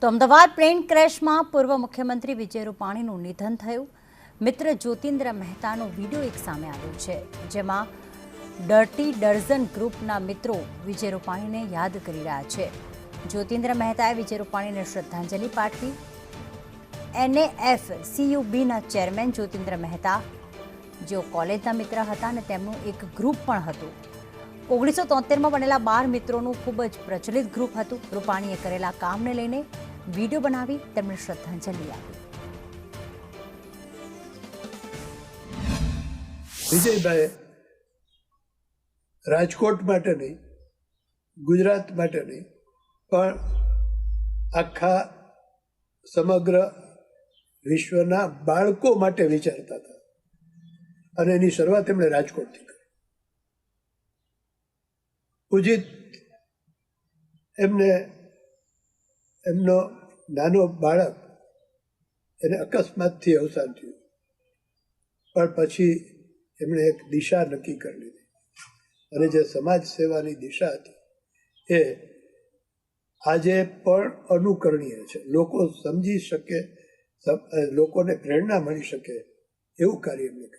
તો અમદાવાદ પ્લેન ક્રેશમાં પૂર્વ મુખ્યમંત્રી વિજય રૂપાણીનું નિધન થયું. મિત્ર જ્યોતિન્દ્ર મહેતાનો વિડીયો એક સામે આવ્યો છે, જેમાં ડર્ટી ડઝન ગ્રુપના મિત્રો વિજય રૂપાણીને યાદ કરી રહ્યા છે. જ્યોતિન્દ્ર મહેતાએ વિજય રૂપાણીને શ્રદ્ધાંજલિ પાઠવી. NAFCUBના ચેરમેન જ્યોતિન્દ્ર મહેતા, જેઓ કોલેજના મિત્ર હતા અને તેમનું એક ગ્રુપ પણ હતું. 1973માં બનેલા 12 મિત્રોનું ખૂબ જ પ્રચલિત ગ્રુપ હતું. રૂપાણીએ કરેલા કામને લઈને વિડીયો બનાવી તેમને શ્રદ્ધાંજલિ આપી. વિજયભાઈ રાજકોટ માટે નહીં, ગુજરાત માટે નહીં, પણ આખા સમગ્ર વિશ્વના બાળકો માટે વિચારતા હતા અને એની શરૂઆત એમણે રાજકોટથી કરી. ઉજિત એમનો નાનો બાળક એને અકસ્માતથી અવસાન થયું, પણ પછી એમણે એક દિશા નક્કી કરી લીધી અને જે સમાજ સેવાની દિશા હતી એ આજે પણ અનુકરણીય છે. લોકો સમજી શકે, લોકોને પ્રેરણા મળી શકે એવું કાર્ય એમણે કર્યું.